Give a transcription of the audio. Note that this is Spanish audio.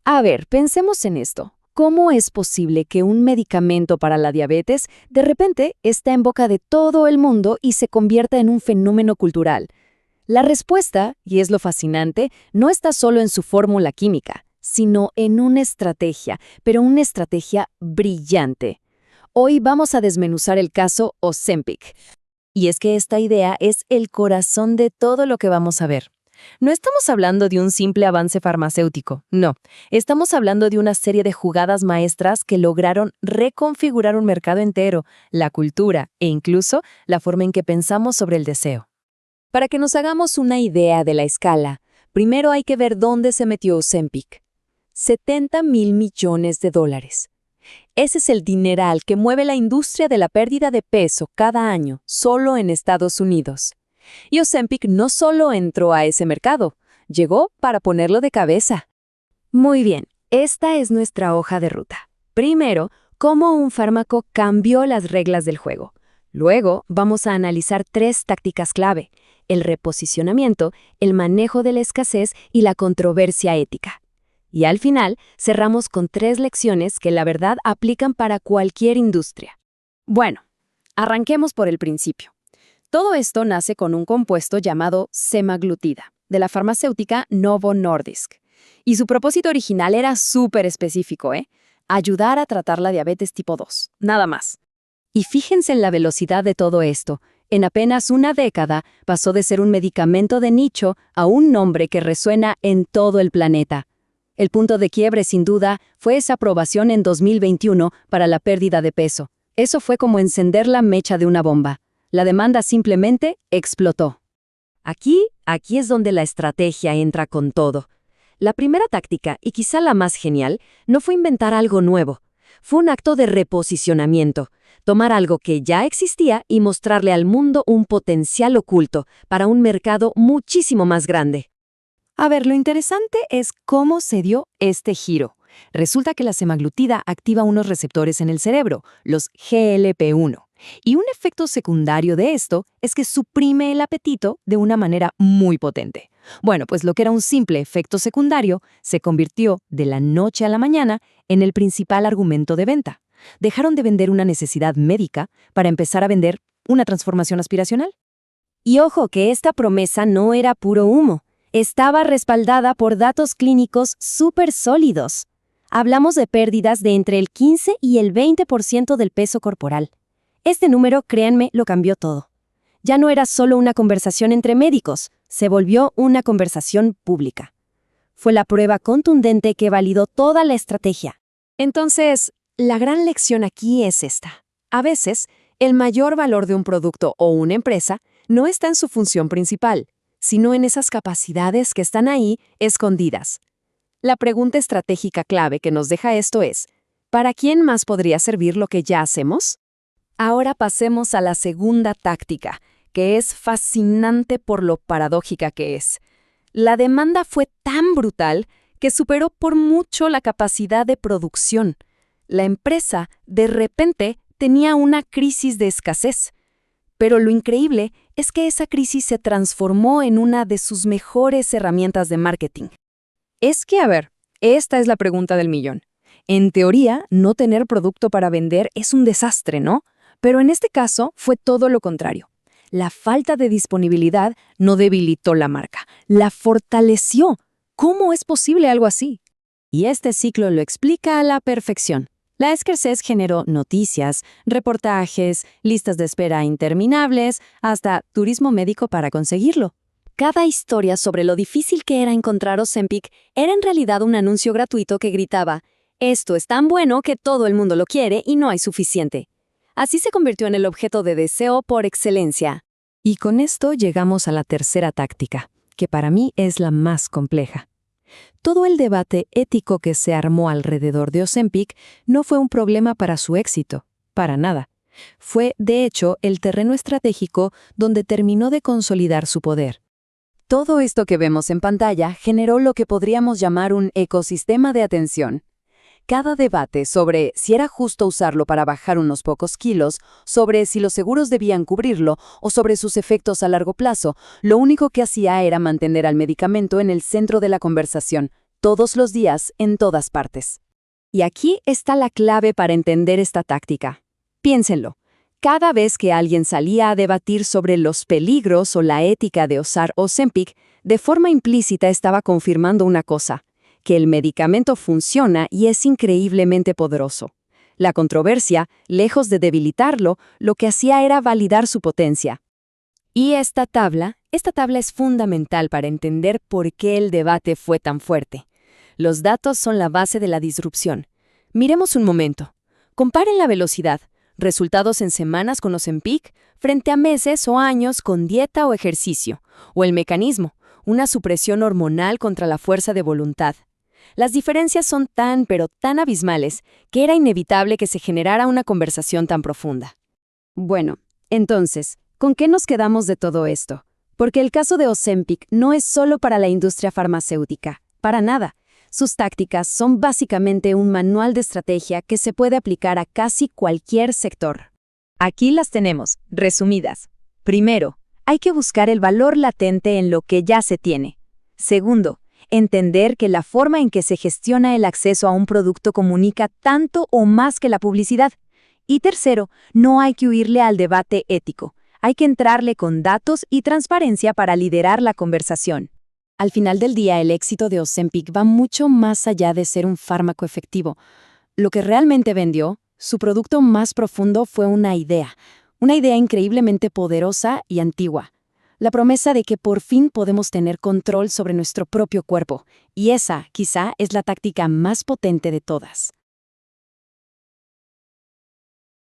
A ver, pensemos en esto. ¿Cómo es posible que un medicamento para la diabetes de repente esté en boca de todo el mundo y se convierta en un fenómeno cultural? La respuesta, y es lo fascinante, no está solo en su fórmula química, sino en una estrategia, pero una estrategia brillante. Hoy vamos a desmenuzar el caso Ozempic. Y es que esta idea es el corazón de todo lo que vamos a ver. No estamos hablando de un simple avance farmacéutico, no. Estamos hablando de una serie de jugadas maestras que lograron reconfigurar un mercado entero, la cultura e incluso la forma en que pensamos sobre el deseo. Para que nos hagamos una idea de la escala, primero hay que ver dónde se metió Ozempic. $70,000 millones. Ese es el dineral que mueve la industria de la pérdida de peso cada año, solo en Estados Unidos. Y Ozempic no solo entró a ese mercado, llegó para ponerlo de cabeza. Muy bien, esta es nuestra hoja de ruta. Primero, cómo un fármaco cambió las reglas del juego. Luego, vamos a analizar 3 tácticas clave: el reposicionamiento, el manejo de la escasez y la controversia ética. Y al final, cerramos con 3 lecciones que la verdad aplican para cualquier industria. Bueno, arranquemos por el principio. Todo esto nace con un compuesto llamado semaglutida, de la farmacéutica Novo Nordisk. Y su propósito original era súper específico, ayudar a tratar la diabetes tipo 2, nada más. Y fíjense en la velocidad de todo esto. En apenas una década pasó de ser un medicamento de nicho a un nombre que resuena en todo el planeta. El punto de quiebre, sin duda, fue esa aprobación en 2021 para la pérdida de peso. Eso fue como encender la mecha de una bomba. La demanda simplemente explotó. Aquí es donde la estrategia entra con todo. La primera táctica, y quizá la más genial, no fue inventar algo nuevo. Fue un acto de reposicionamiento. Tomar algo que ya existía y mostrarle al mundo un potencial oculto para un mercado muchísimo más grande. A ver, lo interesante es cómo se dio este giro. Resulta que la semaglutida activa unos receptores en el cerebro, los GLP-1. Y un efecto secundario de esto es que suprime el apetito de una manera muy potente. Bueno, pues lo que era un simple efecto secundario se convirtió de la noche a la mañana en el principal argumento de venta. Dejaron de vender una necesidad médica para empezar a vender una transformación aspiracional. Y ojo que esta promesa no era puro humo. Estaba respaldada por datos clínicos súper sólidos. Hablamos de pérdidas de entre el 15 y el 20% del peso corporal. Este número, créanme, lo cambió todo. Ya no era solo una conversación entre médicos, se volvió una conversación pública. Fue la prueba contundente que validó toda la estrategia. Entonces, la gran lección aquí es esta. A veces, el mayor valor de un producto o una empresa no está en su función principal, sino en esas capacidades que están ahí escondidas. La pregunta estratégica clave que nos deja esto es, ¿para quién más podría servir lo que ya hacemos? Ahora pasemos a la segunda táctica, que es fascinante por lo paradójica que es. La demanda fue tan brutal que superó por mucho la capacidad de producción. La empresa, de repente, tenía una crisis de escasez. Pero lo increíble es que esa crisis se transformó en una de sus mejores herramientas de marketing. Es que, a ver, esta es la pregunta del millón. En teoría, no tener producto para vender es un desastre, ¿no? Pero en este caso fue todo lo contrario. La falta de disponibilidad no debilitó la marca, la fortaleció. ¿Cómo es posible algo así? Y este ciclo lo explica a la perfección. La escasez generó noticias, reportajes, listas de espera interminables, hasta turismo médico para conseguirlo. Cada historia sobre lo difícil que era encontrar Ozempic era en realidad un anuncio gratuito que gritaba: «Esto es tan bueno que todo el mundo lo quiere y no hay suficiente». Así se convirtió en el objeto de deseo por excelencia. Y con esto llegamos a la tercera táctica, que para mí es la más compleja. Todo el debate ético que se armó alrededor de Ozempic no fue un problema para su éxito, para nada. Fue, de hecho, el terreno estratégico donde terminó de consolidar su poder. Todo esto que vemos en pantalla generó lo que podríamos llamar un ecosistema de atención. Cada debate sobre si era justo usarlo para bajar unos pocos kilos, sobre si los seguros debían cubrirlo o sobre sus efectos a largo plazo, lo único que hacía era mantener al medicamento en el centro de la conversación todos los días, en todas partes. Y aquí está la clave para entender esta táctica. Piénsenlo. Cada vez que alguien salía a debatir sobre los peligros o la ética de usar Ozempic, de forma implícita estaba confirmando una cosa, que el medicamento funciona y es increíblemente poderoso. La controversia, lejos de debilitarlo, lo que hacía era validar su potencia. Y esta tabla es fundamental para entender por qué el debate fue tan fuerte. Los datos son la base de la disrupción. Miremos un momento. Comparen la velocidad, resultados en semanas con Ozempic, frente a meses o años con dieta o ejercicio, o el mecanismo, una supresión hormonal contra la fuerza de voluntad. Las diferencias son pero tan abismales, que era inevitable que se generara una conversación tan profunda. Bueno, entonces, ¿con qué nos quedamos de todo esto? Porque el caso de Ozempic no es solo para la industria farmacéutica, para nada. Sus tácticas son básicamente un manual de estrategia que se puede aplicar a casi cualquier sector. Aquí las tenemos, resumidas. Primero, hay que buscar el valor latente en lo que ya se tiene. Segundo, entender que la forma en que se gestiona el acceso a un producto comunica tanto o más que la publicidad. Y tercero, no hay que huirle al debate ético. Hay que entrarle con datos y transparencia para liderar la conversación. Al final del día, el éxito de Ozempic va mucho más allá de ser un fármaco efectivo. Lo que realmente vendió, su producto más profundo, fue una idea increíblemente poderosa y antigua. La promesa de que por fin podemos tener control sobre nuestro propio cuerpo. Y esa, quizá, es la táctica más potente de todas.